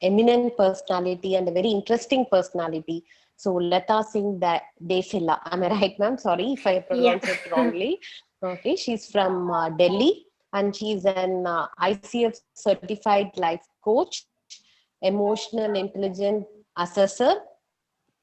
eminent personality and a very interesting personality. So Lata Singh Desila, am I right, ma'am? Sorry if I Yeah. pronounce it wrongly. Okay, she's from Delhi, and she's an ICF certified life coach, emotional intelligence assessor,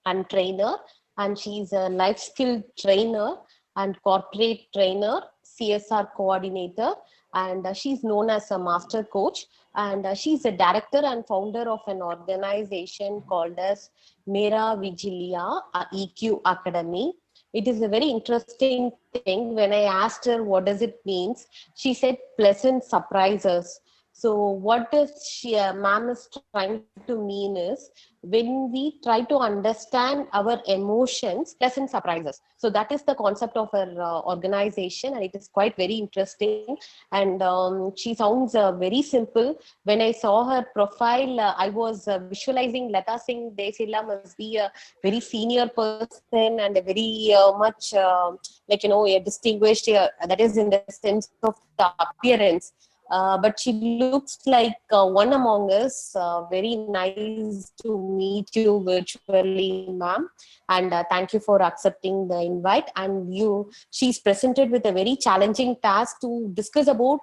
and trainer, and she's a life skill trainer and corporate trainer, CSR coordinator, and she's known as a master coach, and she's a director and founder of an organization called as Mera Vigilia EQ Academy. It is a very interesting thing. When I asked her what does it means, she said pleasant surprises. So what is she, ma'am is trying to mean is, when we try to understand our emotions, pleasant surprises. So that is the concept of our organization, and it is quite very interesting. And she sounds very simple. When I saw her profile, I was visualizing Lata Singh Desila must be a very senior person and a very much a distinguished, that is in the sense of the appearance. But she looks like one among us. Very nice to meet you virtually, ma'am. And thank you for accepting the invite. And she's presented with a very challenging task to discuss about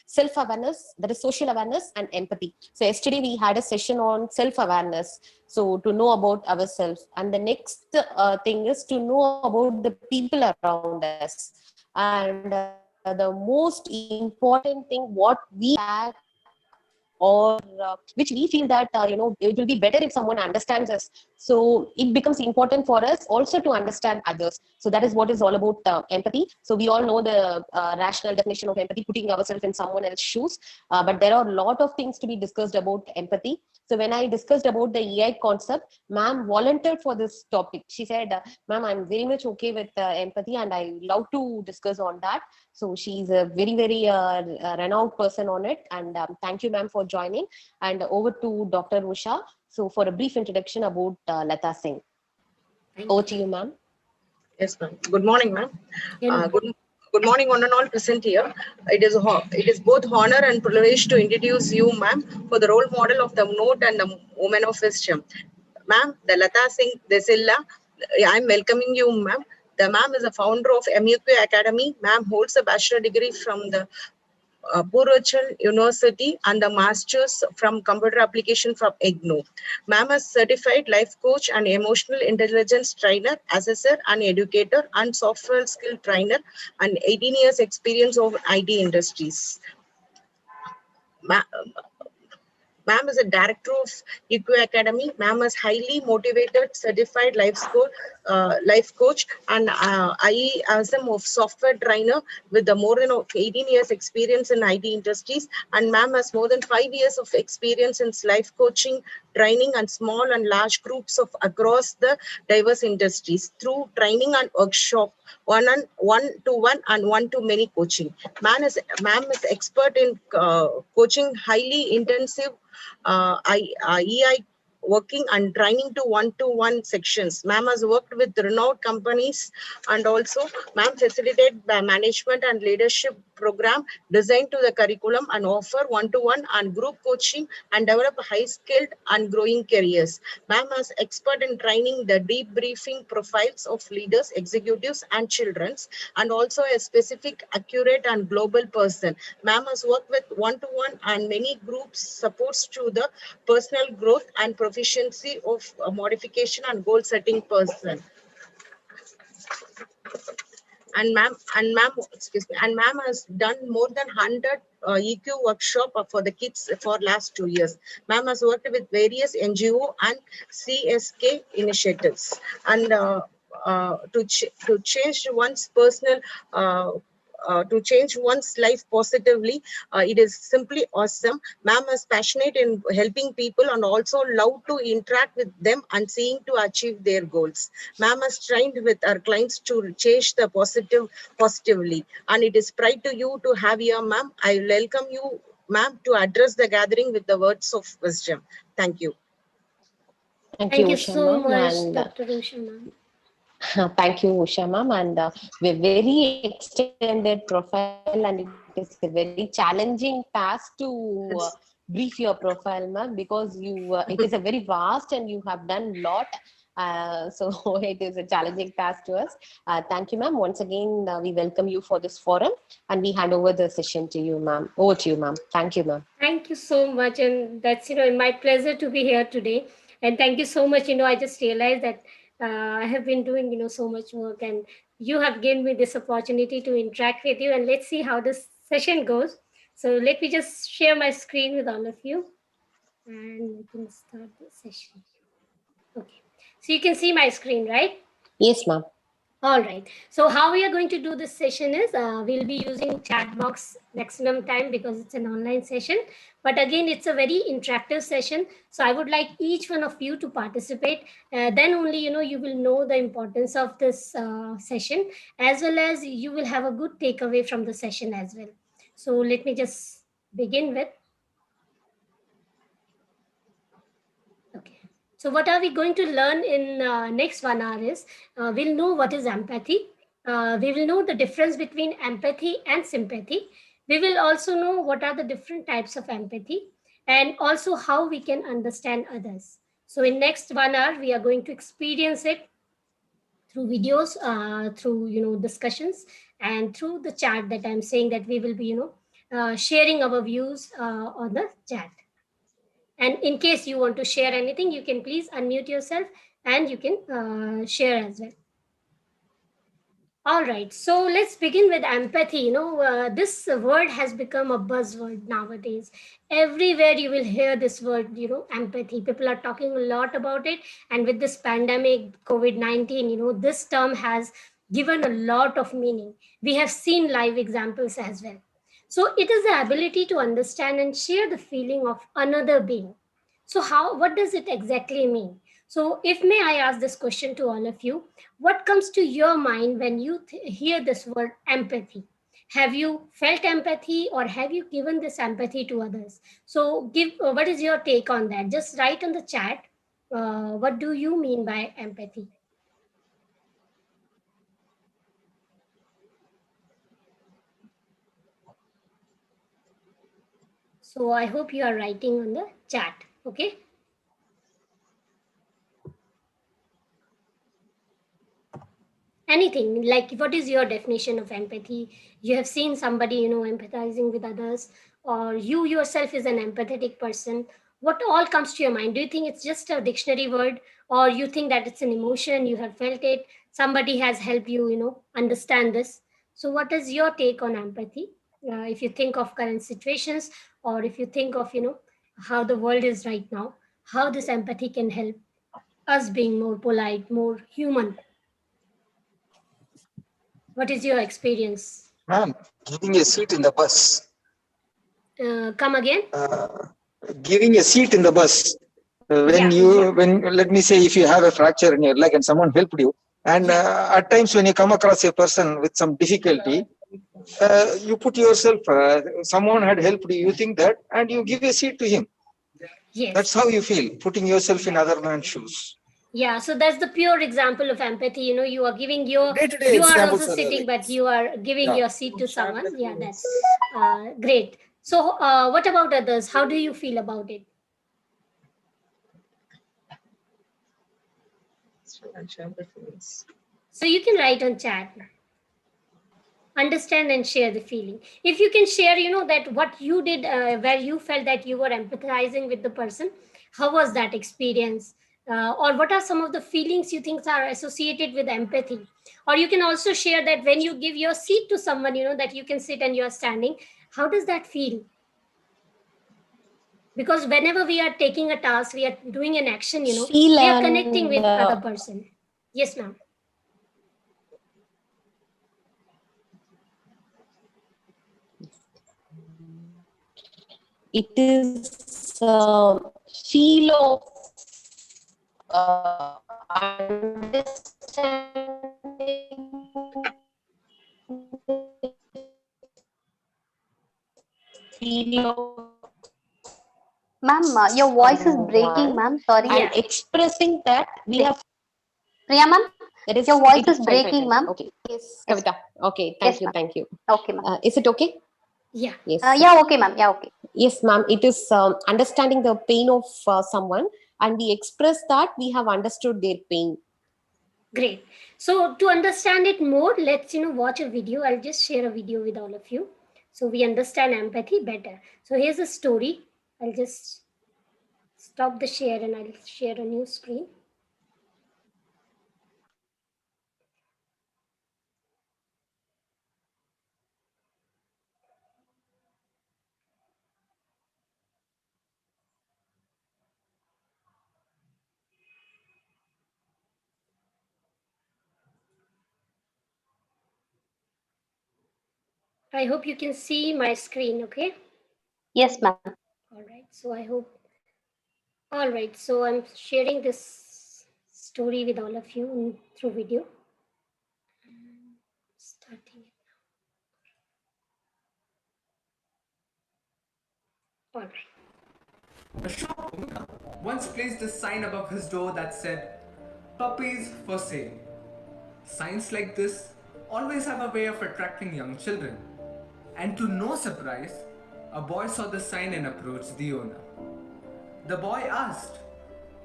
self-awareness, that is social awareness and empathy. So yesterday we had a session on self-awareness. So to know about ourselves. And the next thing is to know about the people around us. And the most important thing, what we lack, or which we feel that it will be better if someone understands us. So it becomes important for us also to understand others. So that is what is all about empathy. So we all know the rational definition of empathy, putting ourselves in someone else's shoes. But there are a lot of things to be discussed about empathy. So when I discussed about the EI concept, ma'am volunteered for this topic. She said, ma'am, I'm very much okay with empathy and I love to discuss on that. So she's a very, very renowned person on it. And thank you, ma'am, for joining. And over to Dr. Usha. So for a brief introduction about Lata Singh. Thank Over you. to you, ma'am. Yes, ma'am. Good morning, ma'am. Good Good morning, one and all present here. It is both honor and privilege to introduce you, ma'am, for the role model of the note and the woman of wisdom. Ma'am, the Lata Singh Desilla, I'm welcoming you, ma'am. The ma'am is a founder of MUQ Academy. Ma'am holds a bachelor degree from the Purachal University and the Masters from Computer Application from IGNOU. Ma'am is certified life coach and emotional intelligence trainer, assessor and educator and software skill trainer and 18 years experience of IT industries. Ma'am is a director of EQ Academy. Ma'am is highly motivated, certified life coach, and I am of software trainer with the more than 18 years experience in IT industries. And ma'am has more than 5 years of experience in life coaching, training, and small and large groups of across the diverse industries through training and workshop, one-to-one and one-to-many coaching. Ma'am is expert in coaching highly intensive EI working and training to one-to-one sections. Ma'am has worked with renowned companies and also ma'am facilitated by management and leadership program designed to the curriculum and offer one-to-one and group coaching and develop high-skilled and growing careers. Ma'am is expert in training the debriefing profiles of leaders, executives and children's and also a specific, accurate and global person. Ma'am has worked with one-to-one and many groups supports to the personal growth and proficiency of modification and goal setting person. And ma'am has done more than 100 EQ workshop for the kids for last 2 years. Ma'am has worked with various NGO and CSK initiatives and to change one's personal to change one's life positively. It is simply awesome. Ma'am is passionate in helping people and also love to interact with them and seeing to achieve their goals. Ma'am has trained with our clients to change the positively. And it is pride to you to have here, ma'am. I welcome you, ma'am, to address the gathering with the words of wisdom. Thank you. Thank you, Thank you Usha, so ma'am. much, And Dr. Usha, ma'am. thank you, Usha, ma'am. And we're very extended profile, and it is a very challenging task to brief your profile, ma'am, because you it is a very vast and you have done a lot. So it is a challenging task to us. Thank you, ma'am. Once again, we welcome you for this forum, and we hand over the session to you, ma'am. Over to you, ma'am. Thank you, ma'am. Thank you so much, and that's my pleasure to be here today. And thank you so much. I just realized that I have been doing so much work, and you have given me this opportunity to interact with you. And let's see how this session goes. So let me just share my screen with all of you, and we can start the session. Okay, so you can see my screen, right? Yes, ma'am. All right. So how we are going to do this session is we'll be using chat box maximum time because it's an online session. But again, it's a very interactive session. So I would like each one of you to participate. Then only, you will know the importance of this session, as well as you will have a good takeaway from the session as well. So let me just begin with. Okay. So what are we going to learn in next 1 hour is we'll know what is empathy. We will know the difference between empathy and sympathy. We will also know what are the different types of empathy and also how we can understand others. So in next 1 hour, we are going to experience it through videos, through discussions, and through the chat that I'm saying that we will be sharing our views on the chat. And in case you want to share anything, you can please unmute yourself and you can share as well. All right, so let's begin with empathy. This word has become a buzzword nowadays. Everywhere you will hear this word, empathy. People are talking a lot about it. And with this pandemic, COVID-19, this term has given a lot of meaning. We have seen live examples as well. So it is the ability to understand and share the feeling of another being. So what does it exactly mean? So if may I ask this question to all of you, what comes to your mind when you hear this word empathy? Have you felt empathy or have you given this empathy to others? So what is your take on that? Just write on the chat. What do you mean by empathy? So I hope you are writing on the chat. Okay. Anything like, what is your definition of empathy? You have seen somebody empathizing with others, or you yourself is an empathetic person. What all comes to your mind? Do you think it's just a dictionary word, or you think that it's an emotion, you have felt it, somebody has helped you understand this? So what is your take on empathy? If you think of current situations, or if you think of how the world is right now, how this empathy can help us being more polite, more human. What is your experience? Ma'am, giving a seat in the bus. Come again? Giving a seat in the bus. When let me say, if you have a fracture in your leg and someone helped you, and at times when you come across a person with some difficulty, you put yourself, someone had helped you, you think that, and you give a seat to him. Yes. That's how you feel, putting yourself in other man's shoes. Yeah, so that's the pure example of empathy. You are giving Day-to-day you are examples also are sitting, like but this. you are giving Yeah. your seat to someone. Yeah, that's great. So what about others? How do you feel about it? So you can write on chat. Understand and share the feeling. If you can share, that what you did, where you felt that you were empathizing with the person, how was that experience? Or what are some of the feelings you think are associated with empathy? Or you can also share that when you give your seat to someone, that you can sit and you're standing, how does that feel? Because whenever we are taking a task, we are doing an action, we are connecting with other person. Yes, ma'am. It is feel of understanding, feel of Ma'am, your voice is breaking, ma'am. Sorry. and expressing that we have. Priya, ma'am, That is, your voice it is is breaking, ma'am. Okay. Yes. Kavita. Okay. Thank Yes, you. ma'am. Thank you. Okay, ma'am. Is it okay? Yeah. Yes. Yeah, okay, ma'am. Yeah, okay. Yes, ma'am. It is understanding the pain of someone, and we express that we have understood their pain. Great. So to understand it more, let's watch a video. I'll just share a video with all of you so we understand empathy better. So here's a story. I'll just stop the share and I'll share a new screen. I hope you can see my screen, okay? Yes, ma'am. All right. So I hope. All right. So I'm sharing this story with all of you through video. Starting it now. All right. A shop owner once placed a sign above his door that said, "Puppies for sale." Signs like this always have a way of attracting young children. And to no surprise, a boy saw the sign and approached the owner. The boy asked,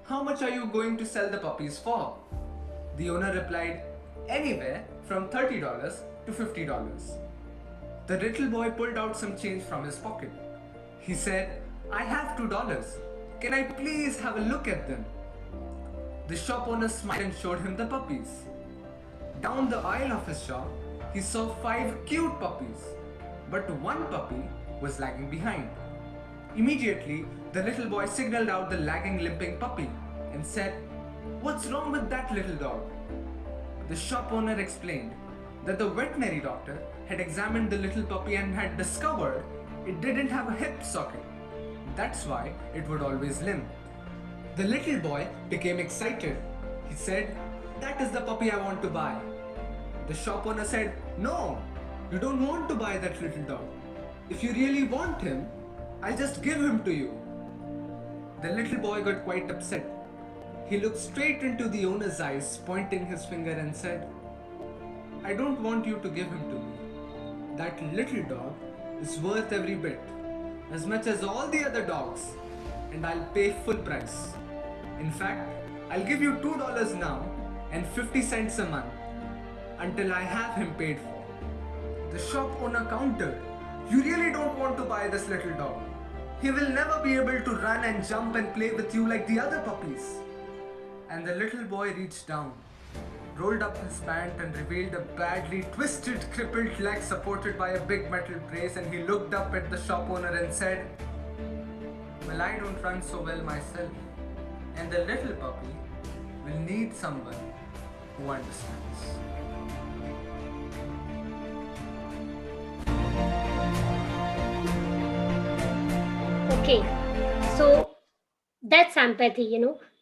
"How much are you going to sell the puppies for?" The owner replied, "Anywhere from $30 to $50. The little boy pulled out some change from his pocket. He said, "I have $2. Can I please have a look at them?" The shop owner smiled and showed him the puppies. Down the aisle of his shop, he saw 5 cute puppies, but one puppy was lagging behind. Immediately, the little boy signaled out the lagging, limping puppy and said, "What's wrong with that little dog?" The shop owner explained that the veterinary doctor had examined the little puppy and had discovered it didn't have a hip socket. That's why it would always limp. The little boy became excited. He said, "That is the puppy I want to buy." The shop owner said, "No, you don't want to buy that little dog. If you really want him, I'll just give him to you." The little boy got quite upset. He looked straight into the owner's eyes, pointing his finger and said, "I don't want you to give him to me. That little dog is worth every bit, as much as all the other dogs, and I'll pay full price. In fact, I'll give you $2 now and 50 cents a month until I have him paid for." The shop owner countered, "You really don't want to buy this little dog. He will never be able to run and jump and play with you like the other puppies." And the little boy reached down, rolled up his pant and revealed a badly twisted, crippled leg supported by a big metal brace, and he looked up at the shop owner and said, "Well, I don't run so well myself, and the little puppy will need someone who understands." Okay, so that's empathy.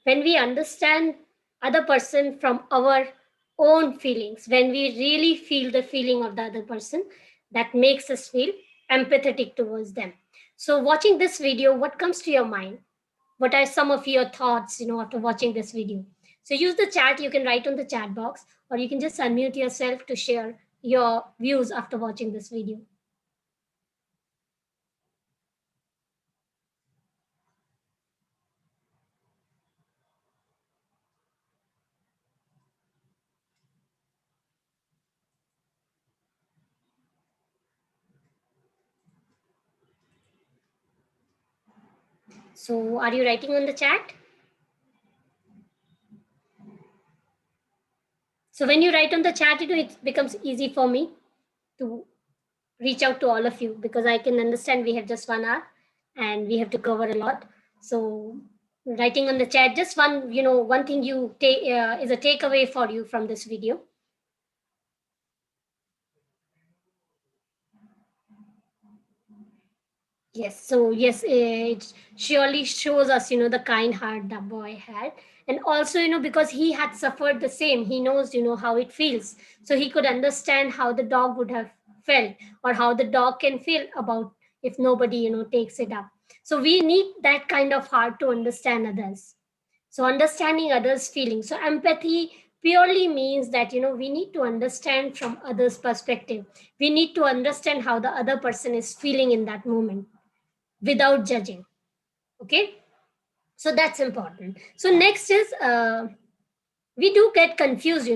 When we understand other person from our own feelings, when we really feel the feeling of the other person, that makes us feel empathetic towards them. So watching this video, what comes to your mind? What are some of your thoughts after watching this video? So use the chat. You can write on the chat box, or you can just unmute yourself to share your views after watching this video. So are you writing on the chat? So when you write on the chat, it becomes easy for me to reach out to all of you, because I can understand we have just 1 hour and we have to cover a lot. So writing on the chat, just one thing you take is a takeaway for you from this video. Yes, so yes, it surely shows us, the kind heart that boy had. And also, because he had suffered the same, he knows, how it feels. So he could understand how the dog would have felt, or how the dog can feel about if nobody, takes it up. So we need that kind of heart to understand others. So understanding others' feelings. So empathy purely means that, we need to understand from others' perspective. We need to understand how the other person is feeling in that moment without judging. Okay, so that's important. So next is, we do get confused,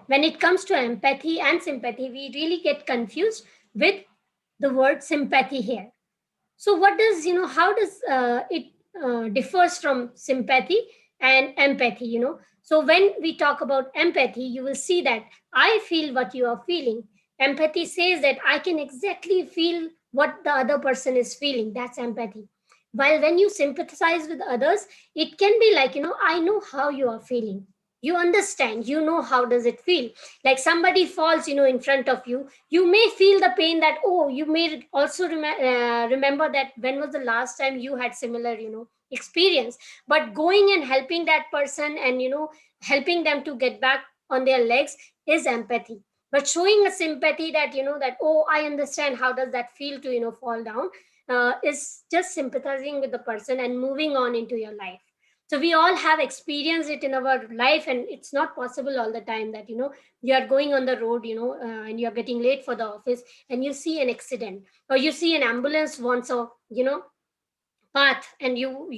when it comes to empathy and sympathy, we really get confused with the word sympathy here. So what does, how does it differs from sympathy and empathy? So when we talk about empathy, you will see that I feel what you are feeling. Empathy says that I can exactly feel what the other person is feeling. That's empathy. While when you sympathize with others, it can be like, I know how you are feeling. You understand, how does it feel. Like somebody falls, in front of you, you may feel the pain, that, oh, you may also remember that when was the last time you had similar, experience. But going and helping that person and, helping them to get back on their legs is empathy. But showing a sympathy that, that, oh, I understand how does that feel to, fall down, is just sympathizing with the person and moving on into your life. So we all have experienced it in our life, and it's not possible all the time that, you are going on the road, and you're getting late for the office, and you see an accident, or you see an ambulance wants a, path, and you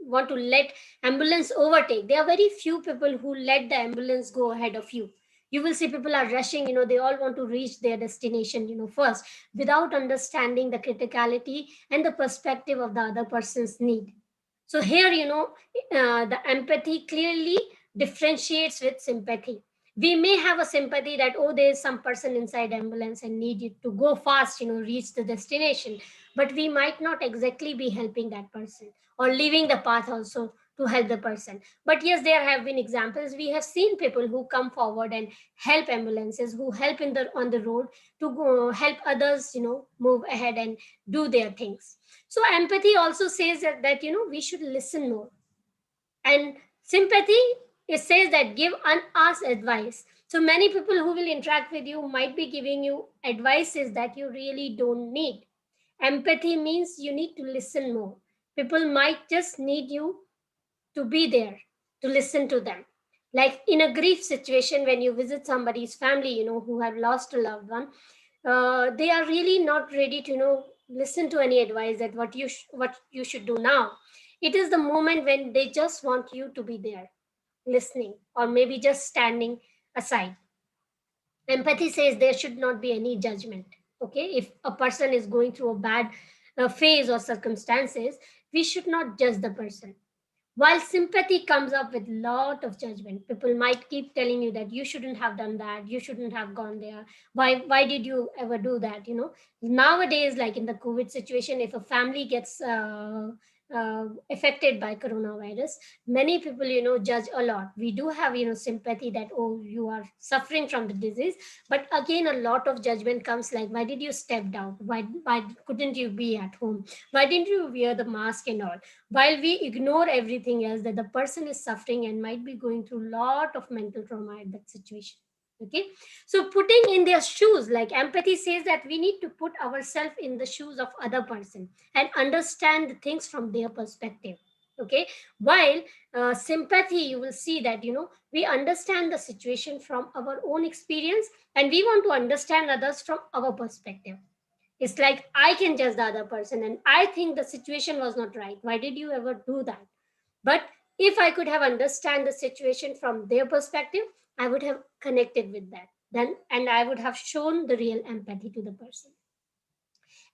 want to let ambulance overtake. There are very few people who let the ambulance go ahead of you. You will see people are rushing, they all want to reach their destination, first, without understanding the criticality and the perspective of the other person's need. So here, the empathy clearly differentiates with sympathy. We may have a sympathy that, oh, there is some person inside ambulance and need it to go fast, reach the destination. But we might not exactly be helping that person, or leaving the path also to help the person. But yes, there have been examples. We have seen people who come forward and help ambulances, who help on the road to go help others, move ahead and do their things. So empathy also says that, we should listen more. And sympathy, it says that give unasked advice. So many people who will interact with you might be giving you advices that you really don't need. Empathy means you need to listen more. People might just need you to be there, to listen to them. Like in a grief situation, when you visit somebody's family, who have lost a loved one, they are really not ready to, listen to any advice that what you should do now. It is the moment when they just want you to be there, listening, or maybe just standing aside. Empathy says there should not be any judgment. Okay, if a person is going through a bad phase or circumstances, we should not judge the person. While sympathy comes up with lot of judgment, people might keep telling you that you shouldn't have done that, you shouldn't have gone there, why did you ever do that. Nowadays, like in the COVID situation, if a family gets affected by coronavirus, many people, judge a lot. We do have, sympathy that, oh, you are suffering from the disease. But again, a lot of judgment comes, like, why did you step down, why couldn't you be at home, why didn't you wear the mask and all, while we ignore everything else, that the person is suffering and might be going through a lot of mental trauma at that situation. Okay, so putting in their shoes, like empathy says that we need to put ourselves in the shoes of other person and understand the things from their perspective. Okay, while sympathy, you will see that, we understand the situation from our own experience, and we want to understand others from our perspective. It's like I can judge the other person and I think the situation was not right. Why did you ever do that? But if I could have understand the situation from their perspective, I would have connected with that. Then and I would have shown the real empathy to the person.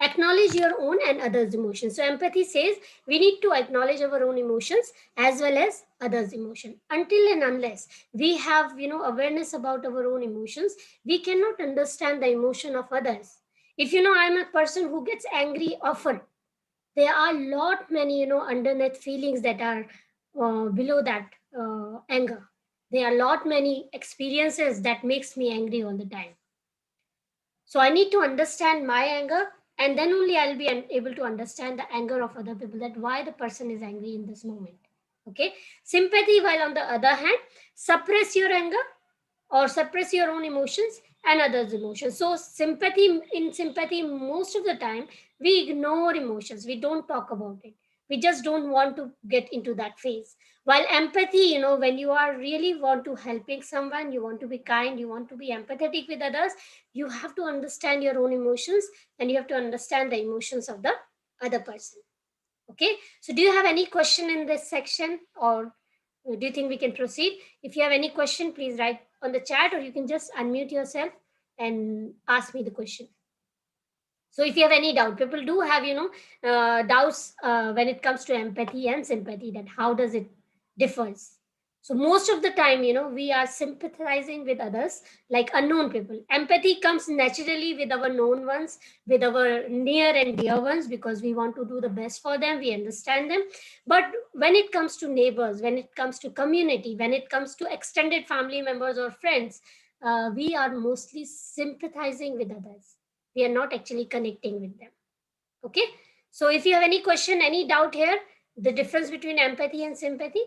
Acknowledge your own and others' emotions. So empathy says we need to acknowledge our own emotions as well as others' emotion. Until and unless we have, awareness about our own emotions, we cannot understand the emotion of others. If I'm a person who gets angry often, there are lot many, underneath feelings that are below that anger. There are lot many experiences that makes me angry all the time. So I need to understand my anger, and then only I'll be able to understand the anger of other people, that why the person is angry in this moment. Okay. Sympathy, while on the other hand, suppress your anger or suppress your own emotions and others' emotions. So in sympathy, most of the time, we ignore emotions. We don't talk about it. We just don't want to get into that phase. While empathy, when you are really want to helping someone, you want to be kind, you want to be empathetic with others, you have to understand your own emotions, and you have to understand the emotions of the other person. Okay, so do you have any question in this section, or do you think we can proceed? If you have any question, please write on the chat, or you can just unmute yourself and ask me the question. So if you have any doubt, people do have, doubts when it comes to empathy and sympathy, that how does it differs. So most of the time, we are sympathizing with others like unknown people. Empathy comes naturally with our known ones, with our near and dear ones, because we want to do the best for them, we understand them. But when it comes to neighbors, when it comes to community, when it comes to extended family members or friends, we are mostly sympathizing with others. We are not actually connecting with them. Okay, so if you have any question, any doubt here, the difference between empathy and sympathy,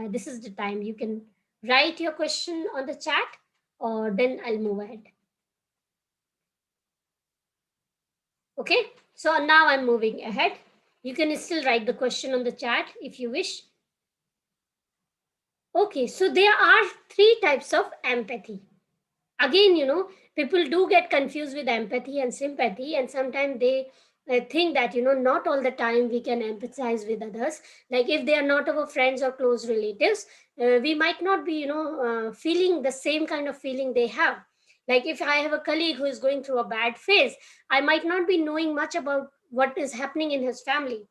this is the time you can write your question on the chat, or then I'll move ahead. Okay, so now I'm moving ahead. You can still write the question on the chat if you wish. Okay, so there are 3 types of empathy. Again, people do get confused with empathy and sympathy, and sometimes they think that, not all the time we can empathize with others. Like if they are not our friends or close relatives, we might not be, feeling the same kind of feeling they have. Like if I have a colleague who is going through a bad phase, I might not be knowing much about what is happening in his family.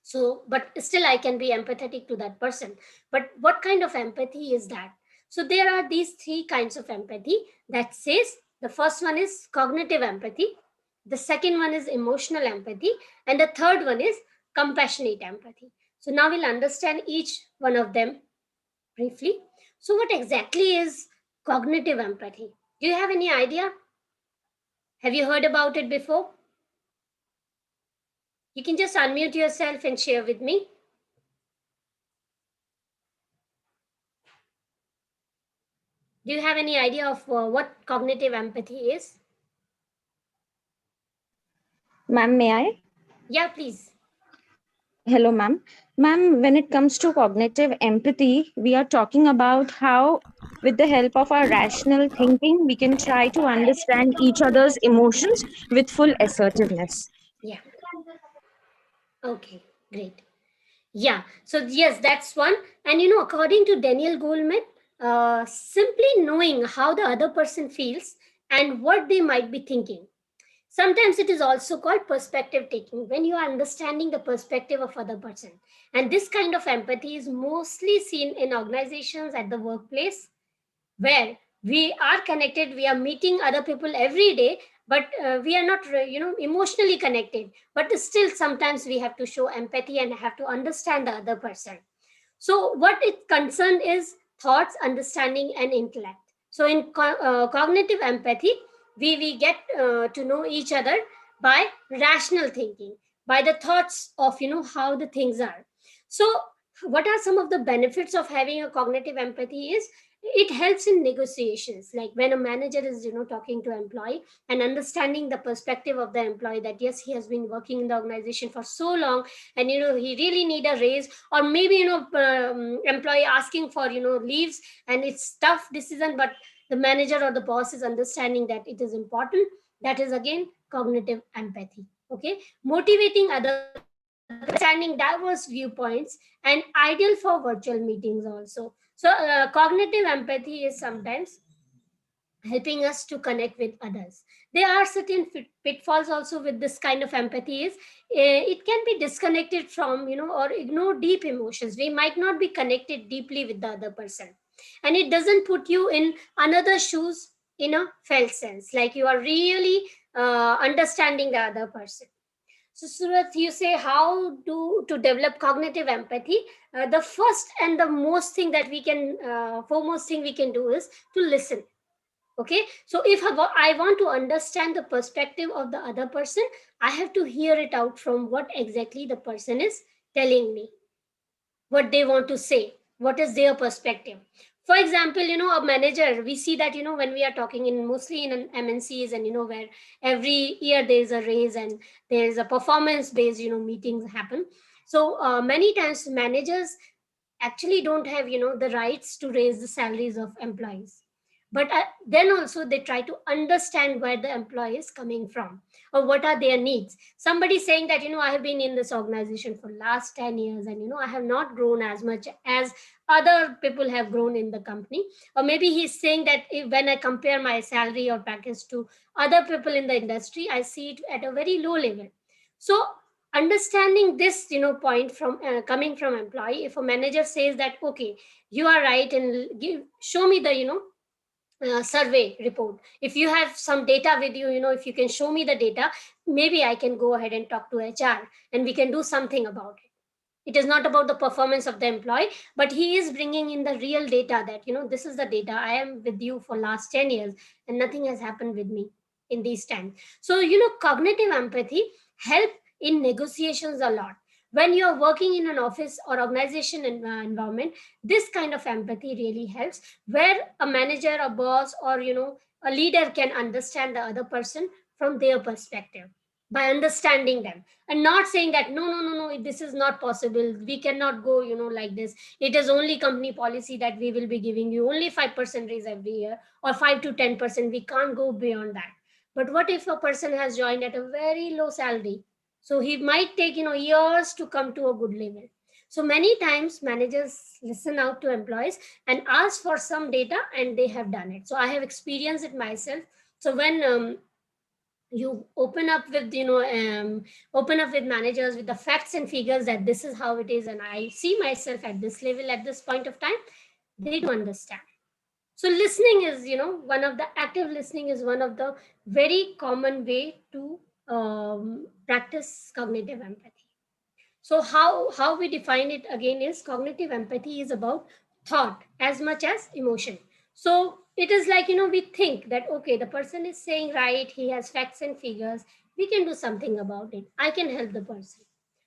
So, but still I can be empathetic to that person. But what kind of empathy is that? So there are these 3 kinds of empathy. That says the first one is cognitive empathy, the second one is emotional empathy, and the third one is compassionate empathy. So now we'll understand each one of them briefly. So what exactly is cognitive empathy? Do you have any idea? Have you heard about it before? You can just unmute yourself and share with me. Do you have any idea of what cognitive empathy is? Ma'am, may I? Yeah, please. Hello, ma'am. Ma'am, when it comes to cognitive empathy, we are talking about how, with the help of our rational thinking, we can try to understand each other's emotions with full assertiveness. Yeah. Okay, great. Yeah, so yes, that's one. And according to Daniel Goleman, simply knowing how the other person feels and what they might be thinking. Sometimes it is also called perspective taking, when you are understanding the perspective of other person. And this kind of empathy is mostly seen in organizations, at the workplace, where we are connected, we are meeting other people every day, but we are not emotionally connected, but still sometimes we have to show empathy and have to understand the other person. So what it concerned is thoughts, understanding, and intellect. So in cognitive empathy, we get to know each other by rational thinking, by the thoughts of how the things are. So what are some of the benefits of having a cognitive empathy is, it helps in negotiations, like when a manager is talking to employee and understanding the perspective of the employee, that yes, he has been working in the organization for so long, and he really need a raise, or maybe employee asking for leaves, and it's tough decision, but the manager or the boss is understanding that it is important. That is again cognitive empathy. Okay, motivating other people, understanding diverse viewpoints, and ideal for virtual meetings also. So cognitive empathy is sometimes helping us to connect with others. There are certain pitfalls also with this kind of empathy is, it can be disconnected from or ignore deep emotions. We might not be connected deeply with the other person, and it doesn't put you in another shoes in a felt sense, like you are really understanding the other person. So Surat, you say how to develop cognitive empathy. The first and the most thing that we can, foremost thing we can do is to listen. Okay, so if I want to understand the perspective of the other person, I have to hear it out from what exactly the person is telling me, what they want to say, what is their perspective. For example, a manager, we see that when we are talking in mostly in an MNCs, and where every year there is a raise and there is a performance based meetings happen. So many times managers actually don't have the rights to raise the salaries of employees, but then also they try to understand where the employee is coming from or what are their needs. Somebody saying that I have been in this organization for last 10 years and I have not grown as much as other people have grown in the company, or maybe he's saying that when I compare my salary or package to other people in the industry, I see it at a very low level. So understanding this point from coming from employee, if a manager says that okay, you are right, and show me the survey report, if you have some data with you, if you can show me the data, maybe I can go ahead and talk to HR and we can do something about it. It is not about the performance of the employee, but he is bringing in the real data that this is the data, I am with you for last 10 years and nothing has happened with me in these times. So cognitive empathy help in negotiations a lot. When you are working in an office or organization environment, this kind of empathy really helps, where a manager, a boss, or a leader can understand the other person from their perspective by understanding them, and not saying that no, no, no, no, this is not possible, we cannot go like this, it is only company policy that we will be giving you only 5% raise every year, or 5 to 10%, we can't go beyond that. But what if a person has joined at a very low salary, so he might take years to come to a good level. So many times managers listen out to employees and ask for some data, and they have done it. So I have experienced it myself. So when you open up with open up with managers with the facts and figures that this is how it is, and I see myself at this level at this point of time, they do understand. So listening is one of the active listening is one of the very common way to practice cognitive empathy. So how we define it again is cognitive empathy is about thought as much as emotion. So it is like we think that okay, the person is saying right, he has facts and figures, we can do something about it, I can help the person.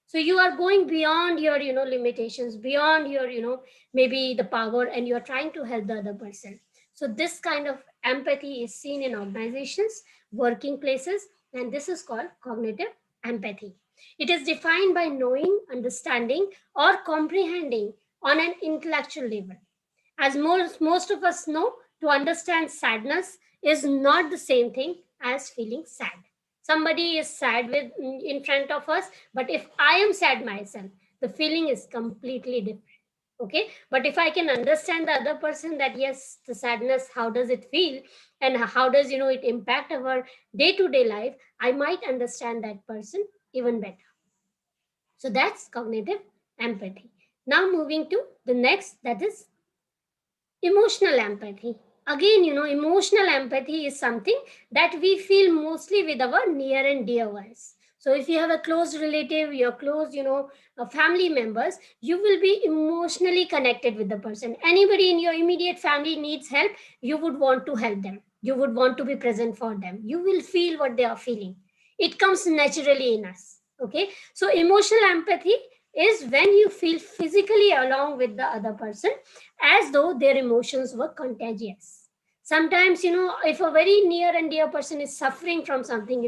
So you are going beyond your limitations, beyond your maybe the power, and you are trying to help the other person. So this kind of empathy is seen in organizations, working places, and this is called cognitive empathy. It is defined by knowing, understanding, or comprehending on an intellectual level. As most of us know, to understand sadness is not the same thing as feeling sad. Somebody is sad with in front of us, but if I am sad myself, the feeling is completely different. Okay, but if I can understand the other person, that yes, the sadness, how does it feel, and how does it impact our day-to-day life, I might understand that person even better. So that's cognitive empathy. Now moving to the next, that is emotional empathy. Again, emotional empathy is something that we feel mostly with our near and dear ones. So if you have a close relative, your close, family members, you will be emotionally connected with the person. Anybody in your immediate family needs help, you would want to help them. You would want to be present for them. You will feel what they are feeling. It comes naturally in us. Okay. So emotional empathy is when you feel physically along with the other person, as though their emotions were contagious. Sometimes, if a very near and dear person is suffering from something,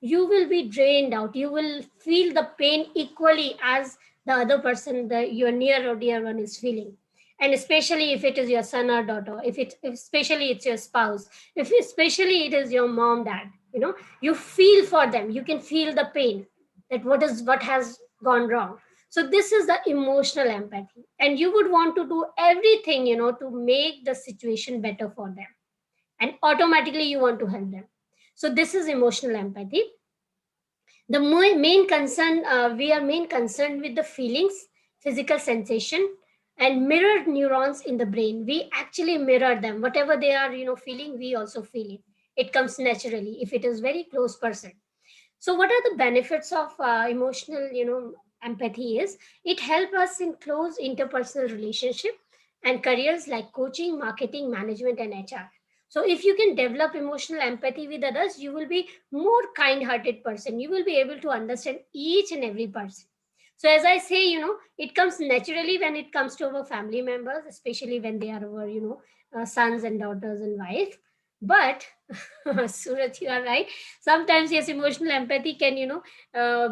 you will be drained out. You will feel the pain equally as the other person, your near or dear one is feeling. And especially if it is your son or daughter, if especially it's your spouse, if especially it is your mom, dad, you feel for them. You can feel the pain, that what has gone wrong. So this is the emotional empathy, and you would want to do everything to make the situation better for them, and automatically you want to help them. So this is emotional empathy. The main concern, we are main concerned with the feelings, physical sensation, and mirrored neurons in the brain. We actually mirror them, whatever they are feeling, we also feel it. It comes naturally if it is very close person. So what are the benefits of emotional empathy is it helps us in close interpersonal relationship and careers like coaching, marketing, management, and HR. So if you can develop emotional empathy with others, you will be more kind-hearted person. You will be able to understand each and every person. So as I say, it comes naturally when it comes to our family members, especially when they are our sons and daughters and wife. But Suraj, you are right. Sometimes, yes, emotional empathy can,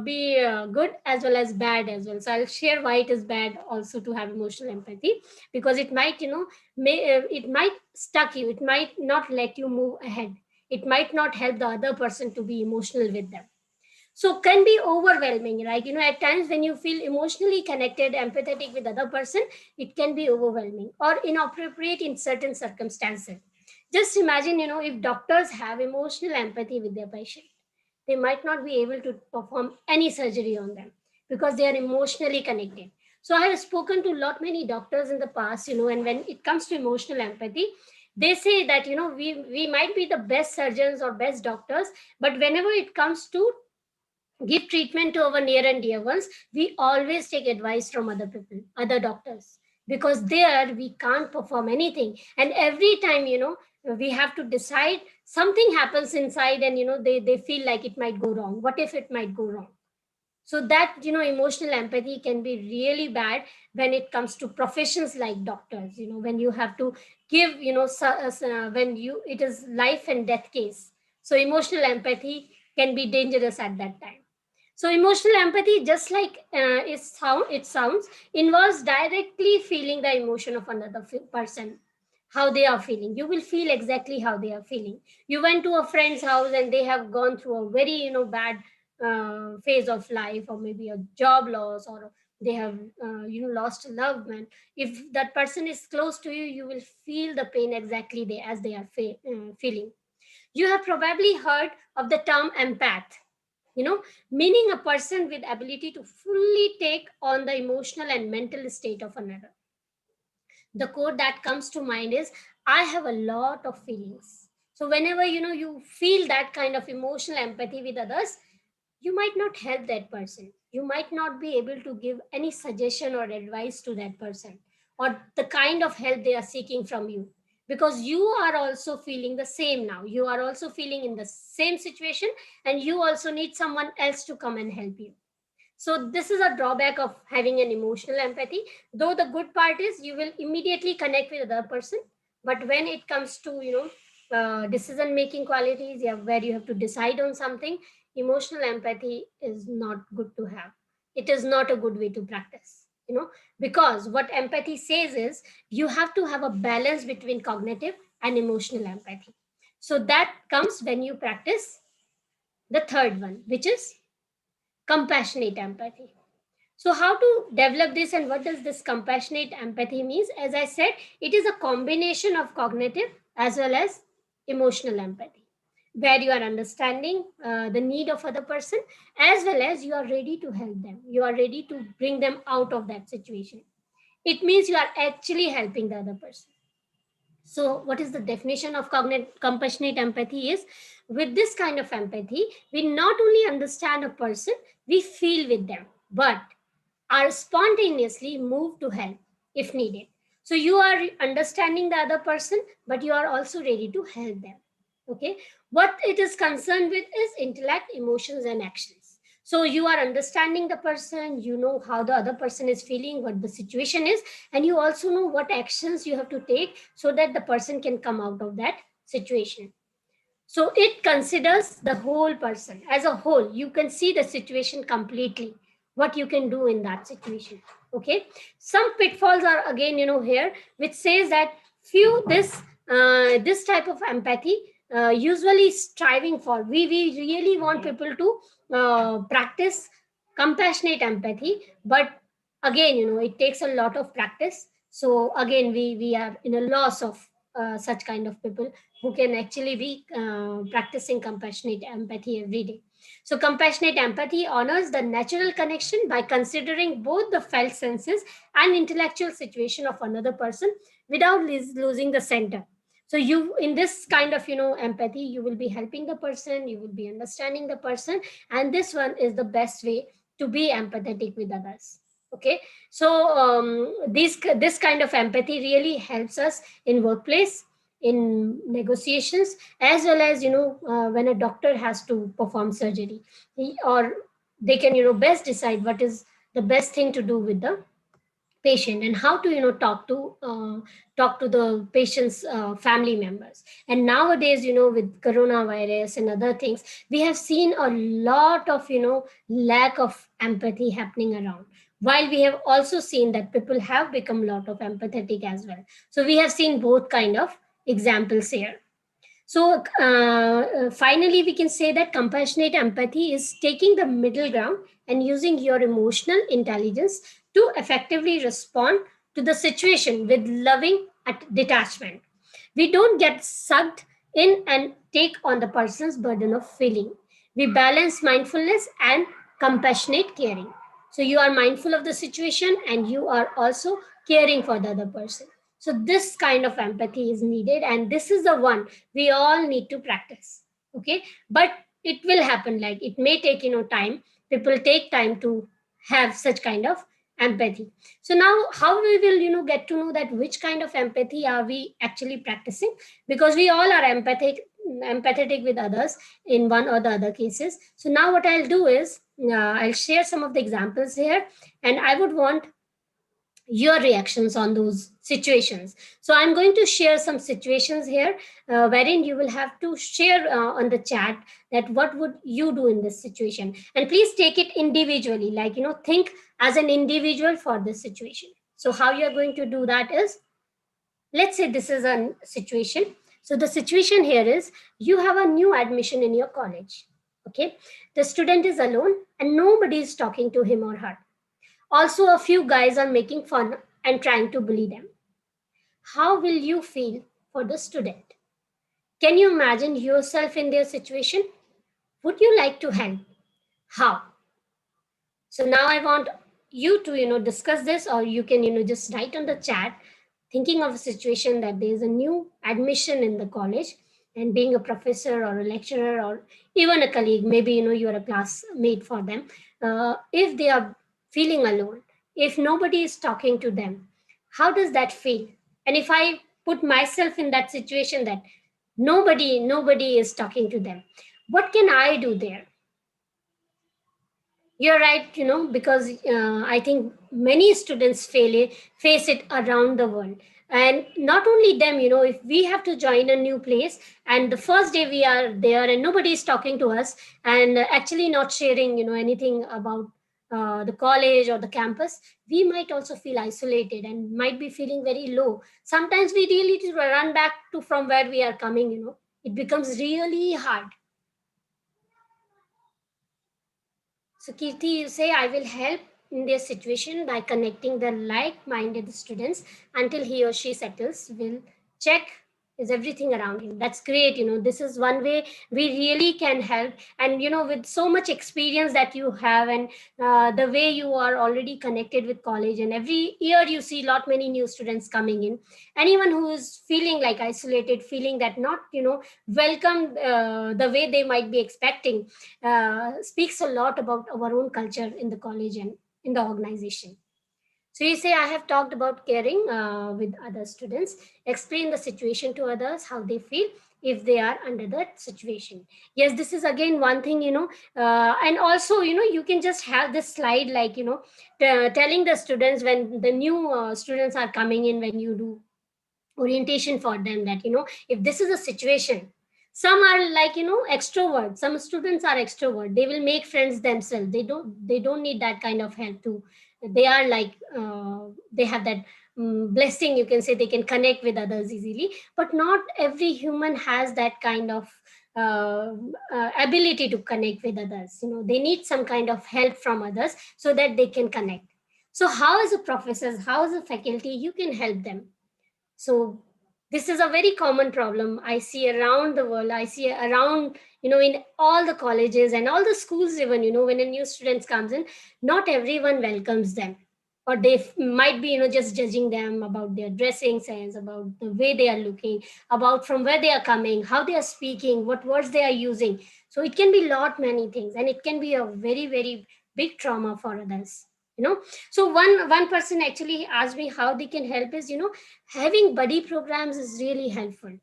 be good as well as bad as well. So I'll share why it is bad also to have emotional empathy, because it might, it might stuck you. It might not let you move ahead. It might not help the other person to be emotional with them. So can be overwhelming, like, at times when you feel emotionally connected, empathetic with other person, it can be overwhelming or inappropriate in certain circumstances. Just imagine, if doctors have emotional empathy with their patient, they might not be able to perform any surgery on them because they are emotionally connected. So I have spoken to many doctors in the past, and when it comes to emotional empathy, they say that, we might be the best surgeons or best doctors, but whenever it comes to give treatment to our near and dear ones, we always take advice from other people, other doctors, because there we can't perform anything. And every time, we have to decide, something happens inside, and, they feel like it might go wrong. What if it might go wrong? So that, emotional empathy can be really bad when it comes to professions like doctors, when you have to give, when you, it is life and death case. So emotional empathy can be dangerous at that time. So emotional empathy, just like it sounds, involves directly feeling the emotion of another person, how they are feeling. You will feel exactly how they are feeling. You went to a friend's house and they have gone through a very, bad phase of life, or maybe a job loss, or they have lost a loved one. If that person is close to you, you will feel the pain exactly as they are feeling. You have probably heard of the term empath, meaning a person with ability to fully take on the emotional and mental state of another. The quote that comes to mind is, I have a lot of feelings. So whenever, you feel that kind of emotional empathy with others, you might not help that person. You might not be able to give any suggestion or advice to that person, or the kind of help they are seeking from you, because you are also feeling the same now. You are also feeling in the same situation, and you also need someone else to come and help you. So this is a drawback of having an emotional empathy. Though the good part is you will immediately connect with the other person, but when it comes to, decision making qualities, yeah, where you have to decide on something, emotional empathy is not good to have. It is not a good way to practice, because what empathy says is you have to have a balance between cognitive and emotional empathy. So that comes when you practice the third one, which is compassionate empathy. So how to develop this, and what does this compassionate empathy means? As I said, it is a combination of cognitive as well as emotional empathy, where you are understanding the need of other person, as well as you are ready to help them. You are ready to bring them out of that situation. It means you are actually helping the other person. So what is the definition of compassionate empathy is, with this kind of empathy, we not only understand a person, we feel with them, but are spontaneously moved to help if needed. So you are understanding the other person, but you are also ready to help them. Okay. What it is concerned with is intellect, emotions, and actions. So you are understanding the person, you know how the other person is feeling, what the situation is, and you also know what actions you have to take so that the person can come out of that situation. So it considers the whole person as a whole. You can see the situation completely, what you can do in that situation. Okay. Some pitfalls are again, here, which says that few this type of empathy usually striving for. We really want people to practice compassionate empathy, but again, it takes a lot of practice. So again, we are in a loss of such kind of people who can actually be practicing compassionate empathy every day. So, compassionate empathy honors the natural connection by considering both the felt senses and intellectual situation of another person without losing the center. So, you in this kind of empathy, you will be helping the person, you will be understanding the person, and this one is the best way to be empathetic with others. Okay, so this kind of empathy really helps us in workplace, in negotiations, as well as when a doctor has to perform surgery, or they can best decide what is the best thing to do with the patient, and how to talk to the patient's family members. And nowadays, with coronavirus and other things, we have seen a lot of lack of empathy happening around, while we have also seen that people have become a lot of empathetic as well. So we have seen both kind of examples here. So finally, we can say that compassionate empathy is taking the middle ground and using your emotional intelligence to effectively respond to the situation with loving detachment. We don't get sucked in and take on the person's burden of feeling. We balance mindfulness and compassionate caring. So you are mindful of the situation and you are also caring for the other person. So this kind of empathy is needed, and this is the one we all need to practice. Okay, but it will happen, like it may take time. People take time to have such kind of empathy. So now how we will get to know that which kind of empathy are we actually practicing, because we all are empathetic with others in one or the other cases. So now what I'll do is I'll share some of the examples here, and I would want your reactions on those situations. So I'm going to share some situations here, wherein you will have to share on the chat that what would you do in this situation, and please take it individually, like think as an individual for this situation. So how you're going to do that is, let's say this is a situation. So the situation here is, you have a new admission in your college. Okay, the student is alone and nobody is talking to him or her. Also, a few guys are making fun and trying to bully them. How will you feel for the student? Can you imagine yourself in their situation? Would you like to help? How? So now I want you to, discuss this, or you can, just write on the chat, thinking of a situation that there is a new admission in the college, and being a professor or a lecturer or even a colleague, maybe, you're a classmate for them. If they are feeling alone, if nobody is talking to them, how does that feel? And if I put myself in that situation, that nobody is talking to them, what can I do there? You're right, because I think many students face it around the world. And not only them, if we have to join a new place and the first day we are there and nobody is talking to us, and actually not sharing, anything about the college or the campus, we might also feel isolated and might be feeling very low. Sometimes we really need to run back to from where we are coming, it becomes really hard. So Kirti, you say, I will help in their situation by connecting the like-minded students until he or she settles. Will check is everything around him. That's great. This is one way we really can help. And, with so much experience that you have, and the way you are already connected with college, and every year you see lot many new students coming in. Anyone who is feeling like isolated, feeling that not, welcomed the way they might be expecting, speaks a lot about our own culture in the college and in the organization. So you say, I have talked about caring with other students, explain the situation to others, how they feel if they are under that situation. Yes, this is again one thing, and also, you can just have this slide, like, telling the students when the new students are coming in, when you do orientation for them, that if this is a situation, some are like extrovert, some students are extrovert, they will make friends themselves, they don't need that kind of help to, they are like they have that blessing, you can say, they can connect with others easily. But not every human has that kind of ability to connect with others. They need some kind of help from others so that they can connect. So how as a professors, how as a faculty, you can help them. So this is a very common problem I see around the world. I see around, in all the colleges and all the schools, even, when a new student comes in, not everyone welcomes them. Or they might be, just judging them about their dressing sense, about the way they are looking, about from where they are coming, how they are speaking, what words they are using. So it can be lot many things, and it can be a very, very big trauma for others. So one person actually asked me how they can help is, having buddy programs is really helpful.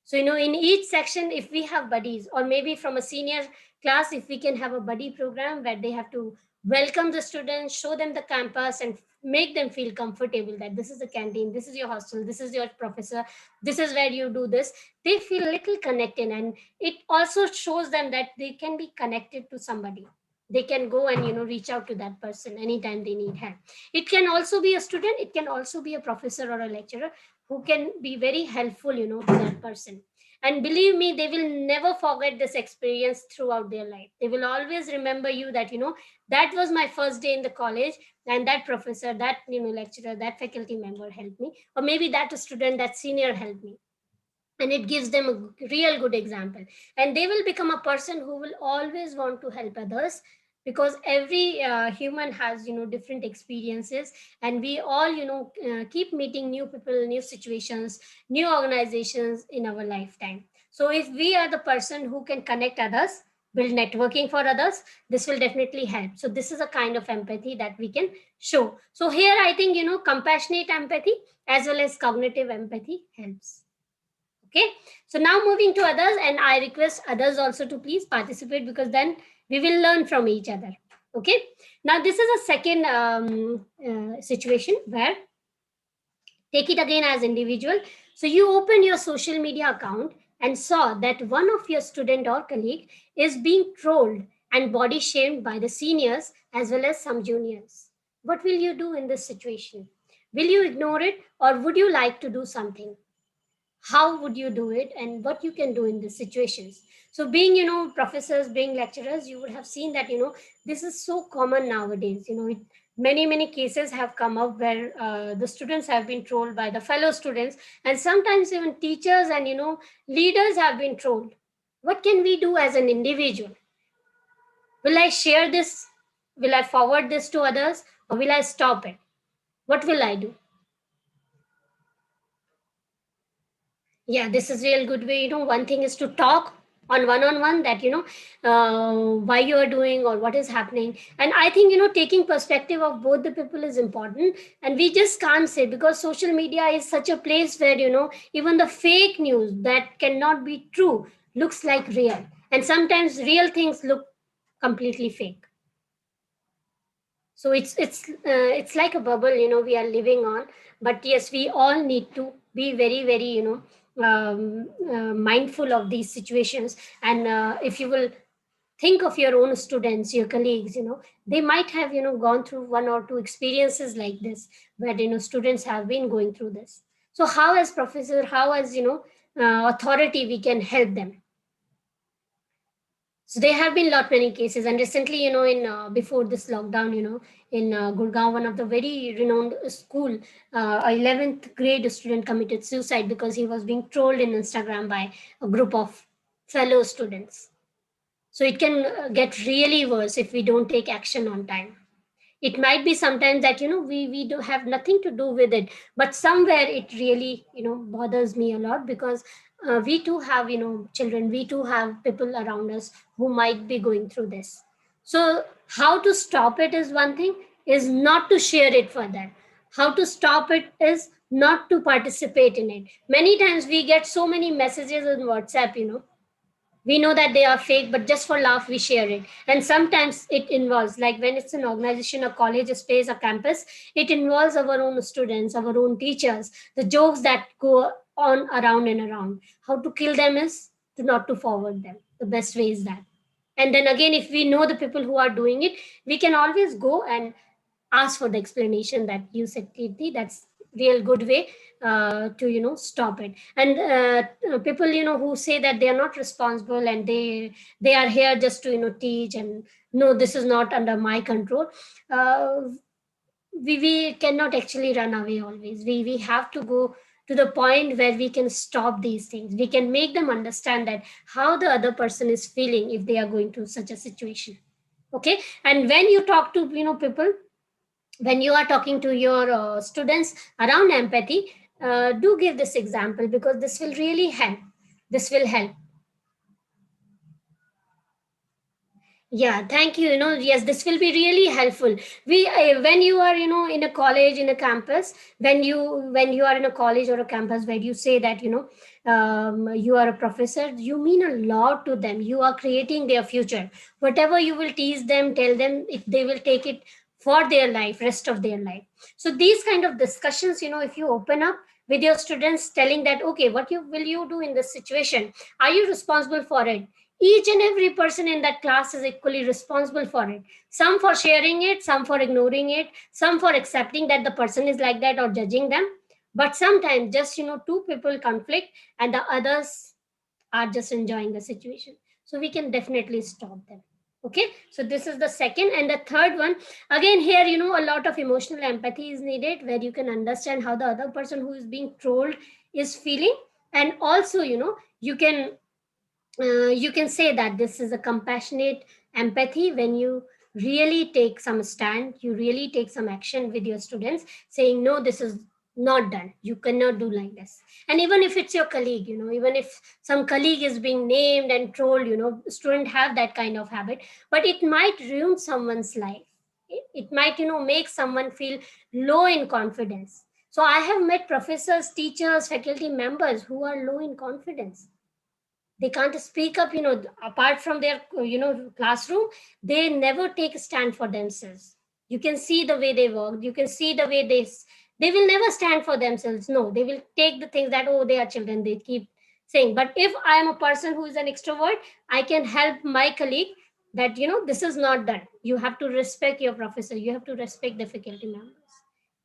So, in each section, if we have buddies, or maybe from a senior class, if we can have a buddy program where they have to welcome the students, show them the campus, and make them feel comfortable that this is the canteen, this is your hostel, this is your professor, this is where you do this. They feel little connected, and it also shows them that they can be connected to somebody. They can go and reach out to that person anytime they need help. It can also be a student, it can also be a professor or a lecturer who can be very helpful to that person. And believe me, they will never forget this experience throughout their life. They will always remember you that that was my first day in the college, and that professor, that lecturer, that faculty member helped me, or maybe that student, that senior helped me. And it gives them a real good example, and they will become a person who will always want to help others, because every human has different experiences, and we all keep meeting new people, new situations, new organizations in our lifetime. So if we are the person who can connect others, build networking for others, this will definitely help. So this is a kind of empathy that we can show. So here I think compassionate empathy as well as cognitive empathy helps. Okay, so now moving to others, and I request others also to please participate, because then we will learn from each other. Okay, now this is a second situation where, take it again as individual. So you open your social media account and saw that one of your student or colleague is being trolled and body shamed by the seniors as well as some juniors. What will you do in this situation? Will you ignore it, or would you like to do something? How would you do it, and what you can do in these situations? So being professors, being lecturers, you would have seen that this is so common nowadays. Many cases have come up where the students have been trolled by the fellow students, and sometimes even teachers and leaders have been trolled. What can we do as an individual? Will I share this? Will I forward this to others, or will I stop it? What will I do? Yeah, this is real good way. One thing is to talk on one-on-one that why you are doing or what is happening. And I think taking perspective of both the people is important. And we just can't say, because social media is such a place where even the fake news that cannot be true looks like real, and sometimes real things look completely fake. So it's like a bubble we are living on. But yes, we all need to be very very mindful of these situations. And if you will think of your own students, your colleagues, they might have gone through one or two experiences like this, where students have been going through this. So how as professor, how as authority, we can help them? So there have been lot many cases, and recently, in before this lockdown, in Gurgaon, one of the very renowned school, 11th grade student committed suicide because he was being trolled in Instagram by a group of fellow students. So it can get really worse if we don't take action on time. It might be sometimes that we do have nothing to do with it, but somewhere it really bothers me a lot, because we too have children, we too have people around us who might be going through this. So how to stop it is one thing, is not to share it further. How to stop it is not to participate in it. Many times we get so many messages on WhatsApp, we know that they are fake, but just for laugh we share it. And sometimes it involves, like when it's an organization, a college, a space, a campus, it involves our own students, our own teachers, the jokes that go on around and around. How to kill them is to not to forward them. The best way is that. And then again, if we know the people who are doing it, we can always go and ask for the explanation that you said, Kirti. That's real good way to stop it. And people who say that they are not responsible, and they are here just to teach, and no, this is not under my control. We cannot actually run away always. We have to go to the point where we can stop these things. We can make them understand that how the other person is feeling if they are going through such a situation. Okay. And when you talk to people, when you are talking to your students around empathy, do give this example, because this will really help. This will help. Yeah, thank you. Yes, this will be really helpful. We when you are in a college, in a campus, when you are in a college or a campus where you say that you are a professor, you mean a lot to them. You are creating their future. Whatever you will teach them, tell them, if they will take it for their life, rest of their life. So these kind of discussions, if you open up with your students, telling that, okay, what will you do in this situation? Are you responsible for it? Each and every person in that class is equally responsible for it. Some for sharing it, some for ignoring it, some for accepting that the person is like that or judging them. But sometimes just, two people conflict and the others are just enjoying the situation. So we can definitely stop them. Okay, so this is the second. And the third one, again here, a lot of emotional empathy is needed, where you can understand how the other person who is being trolled is feeling. And also, you can say that this is a compassionate empathy when you really take some stand, you really take some action with your students, saying, no, this is not done, you cannot do like this. And even if it's your colleague, even if some colleague is being named and trolled, students have that kind of habit, but it might ruin someone's life. It might, make someone feel low in confidence. So I have met professors, teachers, faculty members who are low in confidence. They can't speak up, apart from their classroom. They never take a stand for themselves. You can see the way they work, you can see the way they will never stand for themselves. No, they will take the things that, oh, they are children, they keep saying. But if I am a person who is an extrovert, I can help my colleague that, this is not done, you have to respect your professor, you have to respect the faculty members.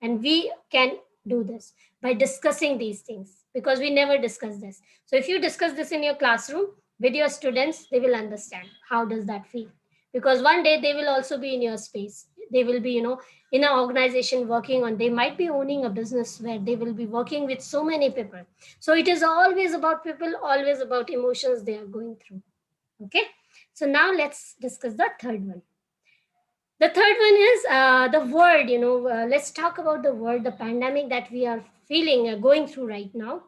And we can do this by discussing these things, because we never discuss this. So if you discuss this in your classroom with your students, they will understand how does that feel. Because one day they will also be in your space. They will be, in an organization working on, they might be owning a business where they will be working with so many people. So it is always about people, always about emotions they are going through. Okay. So now let's discuss the third one. The third one is the world. Let's talk about the world, the pandemic that we are feeling, going through right now.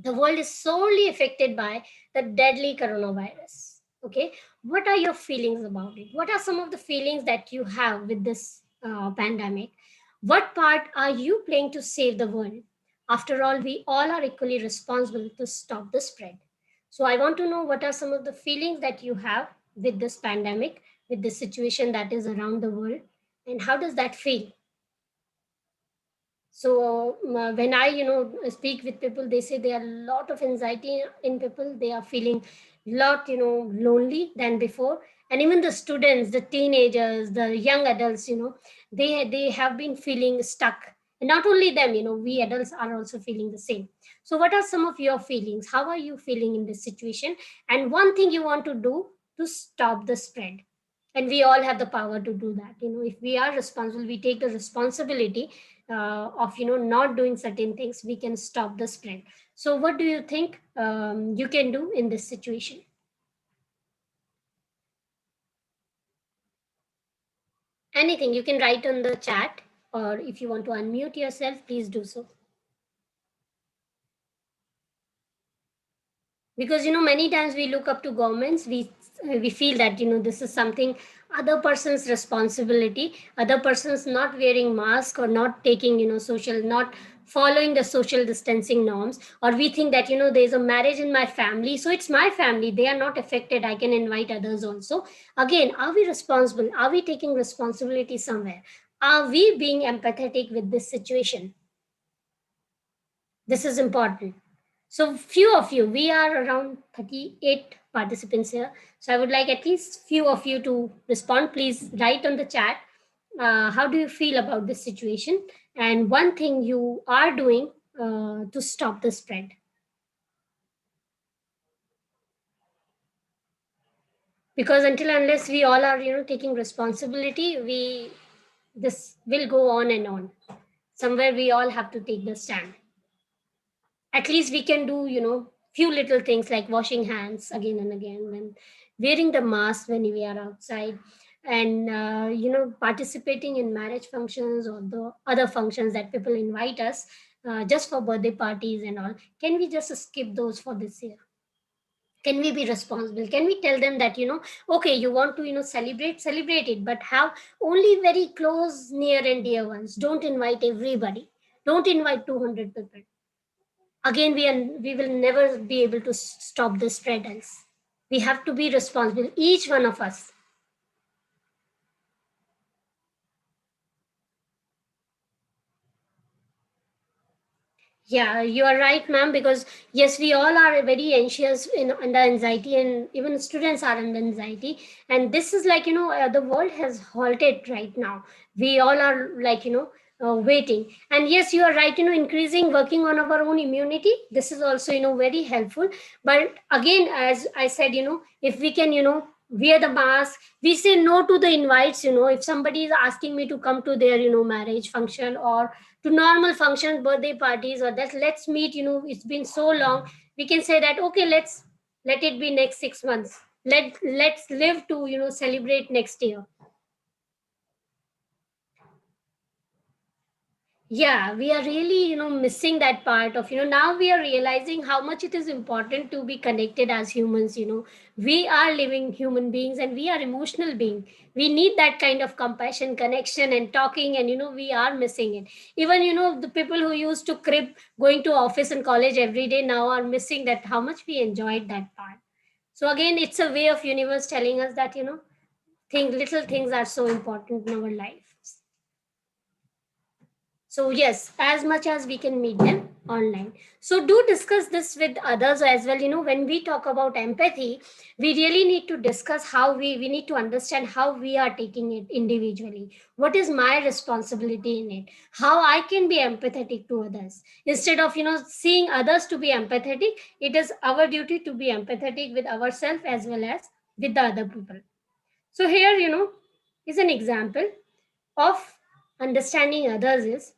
The world is sorely affected by the deadly coronavirus. Okay, what are your feelings about it? What are some of the feelings that you have with this pandemic? What part are you playing to save the world? After all, we all are equally responsible to stop the spread. So I want to know, what are some of the feelings that you have with this pandemic, with the situation that is around the world, and how does that feel? So when I speak with people, they say there are a lot of anxiety in people. They are feeling lot lonely than before. And even the students, the teenagers, the young adults, they have been feeling stuck. And not only them, we adults are also feeling the same. So what are some of your feelings? How are you feeling in this situation? And one thing you want to do to stop the spread. And we all have the power to do that. If we are responsible, we take the responsibility of not doing certain things, we can stop the spread. So what do you think you can do in this situation? Anything you can write on the chat, or if you want to unmute yourself, please do so. Because many times we look up to governments, we feel that this is something other person's responsibility, other person's not wearing mask or not taking social, not following the social distancing norms. Or we think that there's a marriage in my family, so it's my family, they are not affected, I can invite others also. Again, are we responsible? Are we taking responsibility somewhere? Are we being empathetic with this situation? This is important. So few of you, we are around 38 participants here. So I would like at least few of you to respond. Please write on the chat. How do you feel about this situation? And one thing you are doing to stop the spread. Because until unless we all are, taking responsibility, this will go on and on. Somewhere we all have to take the stand. At least we can do few little things like washing hands again and again, and wearing the mask when we are outside, and participating in marriage functions or the other functions that people invite us, just for birthday parties and all. Can we just skip those for this year? Can we be responsible? Can we tell them that okay, you want to celebrate it, but have only very close, near and dear ones. Don't invite everybody. Don't invite 200 people. Again, we will never be able to stop the spread else. We have to be responsible, each one of us. Yeah, you are right, ma'am, because yes, we all are very anxious in under anxiety, and even students are under anxiety. And this is like, the world has halted right now. We all are like, waiting. And yes, you are right, increasing, working on our own immunity. This is also, very helpful. But again, as I said, if we can, wear the mask, we say no to the invites. If somebody is asking me to come to their, marriage function, or to normal functions, birthday parties, or that let's meet, it's been so long, we can say that okay, let it be next 6 months, let's live to, celebrate next year. Yeah, we are really, missing that part of, now we are realizing how much it is important to be connected as humans. We are living human beings, and we are emotional being. We need that kind of compassion, connection, and talking, and we are missing it. Even, the people who used to crib going to office and college every day now are missing that, how much we enjoyed that part. So again, it's a way of universe telling us that, little things are so important in our lives. So yes, as much as we can meet them online. So do discuss this with others as well. When we talk about empathy, we really need to discuss how we need to understand how we are taking it individually. What is my responsibility in it? How I can be empathetic to others. Instead of, seeing others to be empathetic, it is our duty to be empathetic with ourselves as well as with the other people. So here, is an example of understanding others is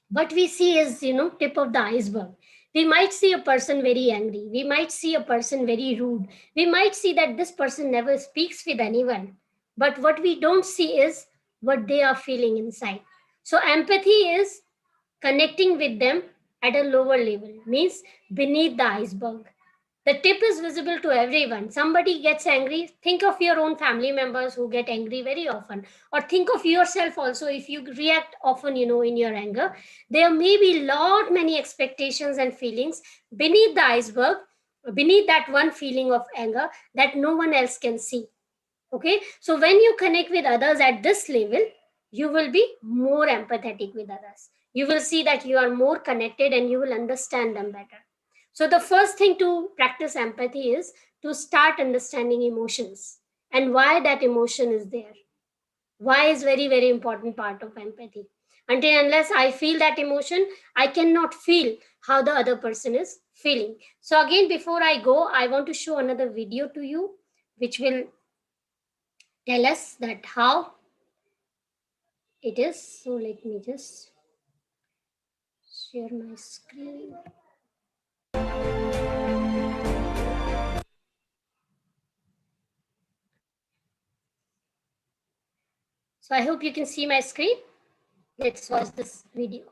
what we see is, tip of the iceberg. We might see a person very angry, we might see a person very rude, we might see that this person never speaks with anyone, but what we don't see is what they are feeling inside. So empathy is connecting with them at a lower level, means beneath the iceberg. The tip is visible to everyone. Somebody gets angry, think of your own family members who get angry very often, or think of yourself also. If you react often, in your anger, there may be lot many expectations and feelings beneath the iceberg, beneath that one feeling of anger that no one else can see. Okay, so when you connect with others at this level, you will be more empathetic with others. You will see that you are more connected, and you will understand them better. So the first thing to practice empathy is to start understanding emotions and why that emotion is there. Why is very, very important part of empathy. Until unless I feel that emotion, I cannot feel how the other person is feeling. So again, before I go, I want to show another video to you, which will tell us that how it is. So let me just share my screen. So I hope you can see my screen. Let's watch this video.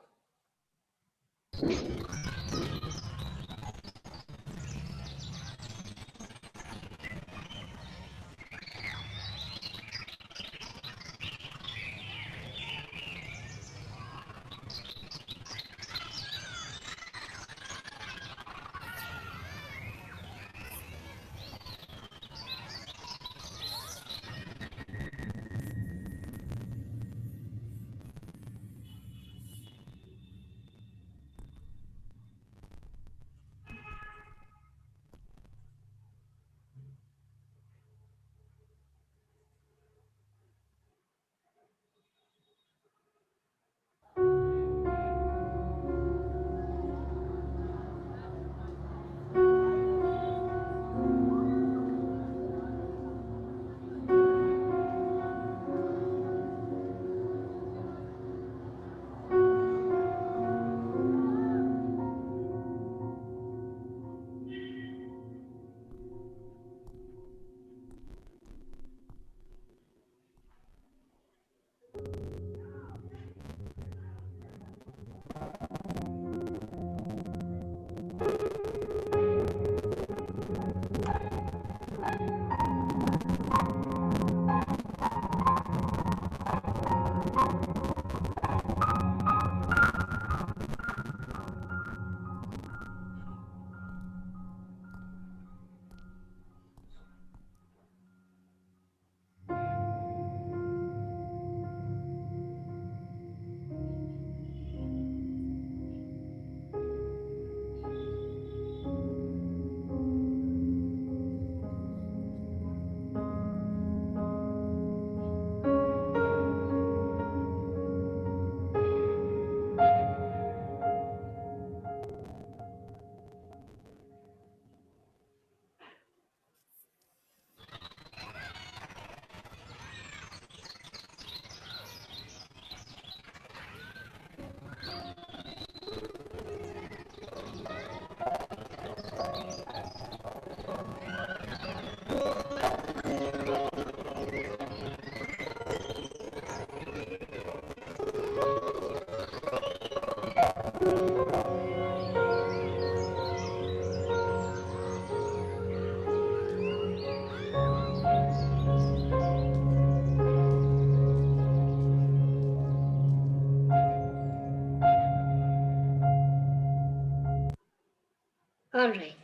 All right.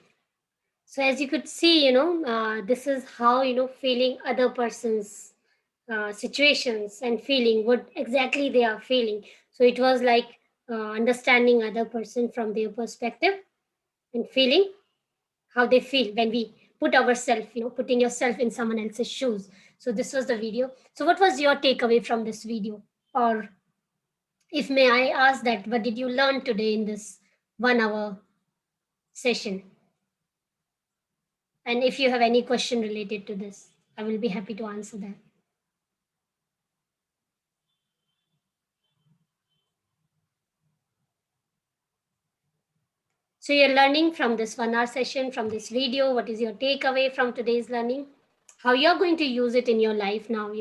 So as you could see, this is how, feeling other person's situations and feeling what exactly they are feeling. So it was like understanding other person from their perspective and feeling how they feel when we put ourselves, putting yourself in someone else's shoes. So this was the video. So what was your takeaway from this video? Or if may I ask that, what did you learn today in this 1 hour session? And if you have any question related to this, I will be happy to answer that. So you're learning from this 1 hour session, from this video. What is your takeaway from today's learning? How you're going to use it in your life now,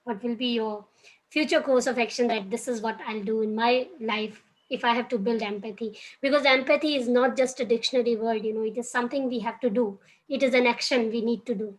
what will be your future course of action, that this is what I'll do in my life if I have to build empathy. Because empathy is not just a dictionary word, it is something we have to do. It is an action we need to do.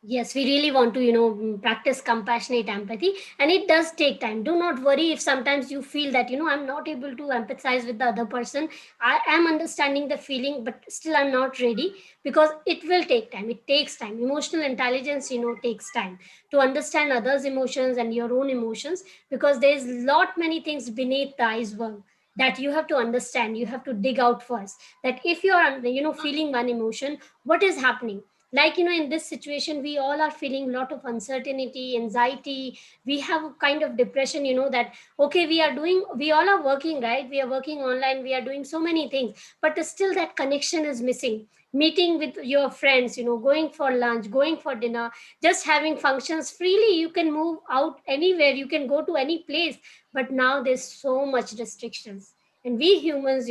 Yes, we really want to, practice compassionate empathy, and it does take time. Do not worry if sometimes you feel that, I'm not able to empathize with the other person. I am understanding the feeling, but still I'm not ready, because it will take time. It takes time. Emotional intelligence, takes time to understand others' emotions and your own emotions, because there's lot many things beneath the iceberg that you have to understand. You have to dig out first, that if you're, feeling one emotion, what is happening. Like, in this situation we all are feeling a lot of uncertainty, anxiety. We have a kind of depression, that okay, we all are working, right? We are working online, we are doing so many things, but still that connection is missing. Meeting with your friends, going for lunch, going for dinner, just having functions freely. You can move out anywhere, you can go to any place, but now there's so much restrictions. And we humans,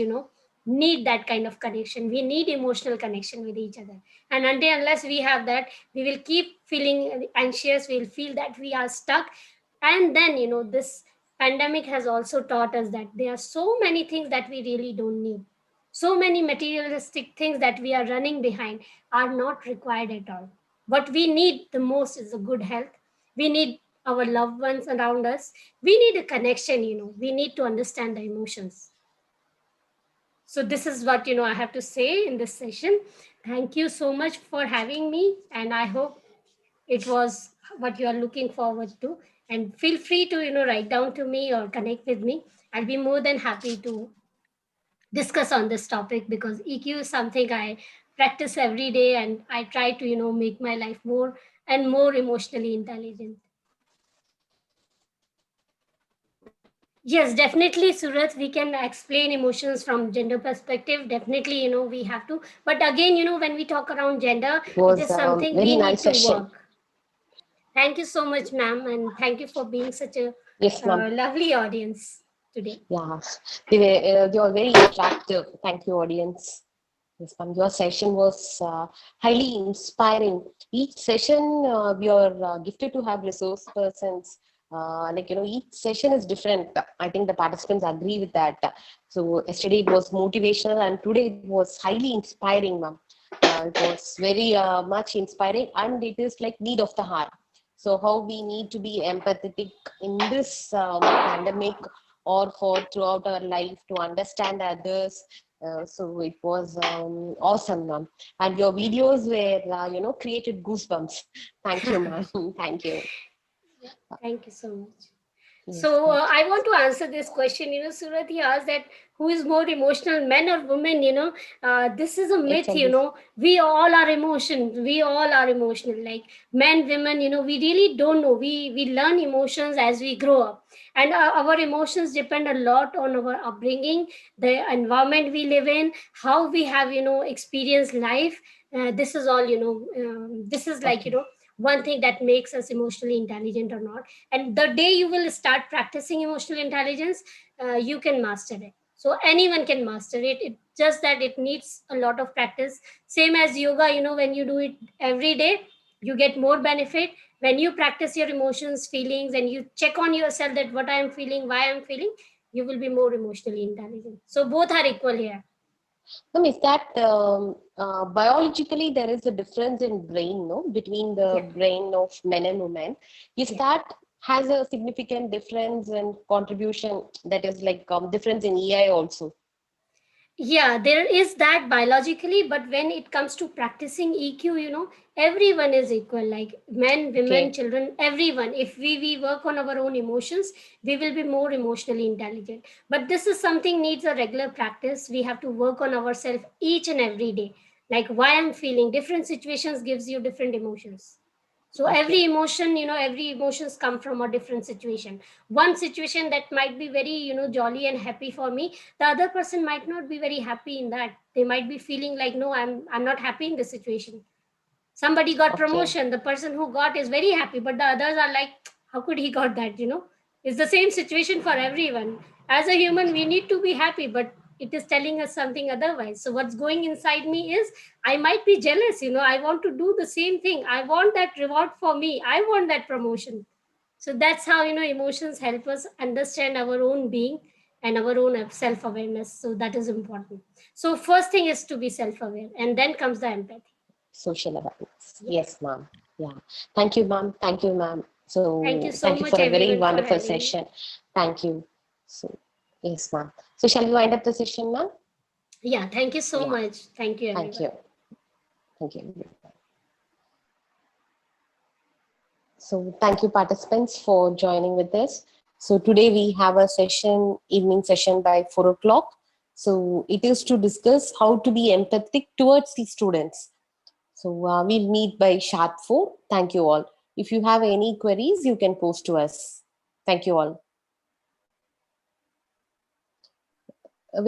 need that kind of connection. We need emotional connection with each other. And until unless we have that, we will keep feeling anxious. We'll feel that we are stuck. And then, this pandemic has also taught us that there are so many things that we really don't need. So many materialistic things that we are running behind are not required at all. What we need the most is a good health. We need our loved ones around us. We need a connection. We need to understand the emotions. So this is what, I have to say in this session. Thank you so much for having me, and I hope it was what you are looking forward to. And feel free to, write down to me or connect with me. I'll be more than happy to discuss on this topic, because EQ is something I practice every day, and I try to, make my life more and more emotionally intelligent. Yes, definitely, Surat. We can explain emotions from gender perspective. Definitely, we have to. But again, when we talk around gender, It it was is a something very we nice need to session. work. Thank you so much, ma'am, and thank you for being such a Yes, ma'am. lovely audience today. Yeah, they were very interactive. Thank you, audience. Yes, ma'am. Your session was highly inspiring. Each session, we are gifted to have resource persons. Each session is different. I think the participants agree with that. So yesterday it was motivational, and today it was highly inspiring, ma'am. It was very much inspiring, and it is like need of the heart. So how we need to be empathetic in this pandemic, or for throughout our life, to understand others. So it was awesome, ma'am. And your videos were, created goosebumps. Thank you, ma'am. Thank you. Thank you so much. Yes, So ma'am. I want to answer this question. Surat, he asked that who is more emotional, men or women? This is a It's myth. always We all are emotion. We all are emotional. Like men, women. We really don't know. We learn emotions as we grow up, and our emotions depend a lot on our upbringing, the environment we live in, how we have experienced life. This is all. This is like okay. one thing that makes us emotionally intelligent or not. And the day you will start practicing emotional intelligence, you can master it. So anyone can master it. It just that it needs a lot of practice. Same as yoga, when you do it every day, you get more benefit. When you practice your emotions, feelings, and you check on yourself that what I am feeling, why I'm feeling, you will be more emotionally intelligent. So both are equal here. Is that biologically there is a difference in brain, no, between Yeah. the brain of men and women? Is Yeah. that has a significant difference and contribution, that is like difference in EI also? Yeah, there is that biologically, but when it comes to practicing EQ, everyone is equal, like men, women, Okay. children, everyone. If we work on our own emotions, we will be more emotionally intelligent. But this is something needs a regular practice. We have to work on ourselves each and every day. Like why I'm feeling different situations gives you different emotions. So Okay. every emotions come from a different situation. One situation that might be very jolly and happy for me, the other person might not be very happy in that. They might be feeling like, no, I'm not happy in this situation. Somebody got Okay. promotion, the person who got is very happy, but the others are like, how could he got that. It's the same situation for everyone. As a human we need to be happy, but it is telling us something otherwise. So what's going inside me is, I might be jealous. I want to do the same thing. I want that reward for me. I want that promotion. So that's how emotions help us understand our own being and our own self-awareness. So that is important. So first thing is to be self-aware, and then comes the empathy. Social awareness. Yeah. Yes, ma'am. Yeah. Thank you, ma'am. Thank you, ma'am. Thank you So so thank you much, for a very everyone, for wonderful having me. session. Thank you. So, yes, ma'am. So shall we wind up the session, ma'am? Yeah, thank you so Yeah. much. Thank you, Thank everyone. you. Thank you. So thank you, participants, for joining with us. So today we have a session, evening session by 4 o'clock. So it is to discuss how to be empathetic towards the students. So we'll meet by sharp 4. Thank you all. If you have any queries, you can post to us. Thank you all.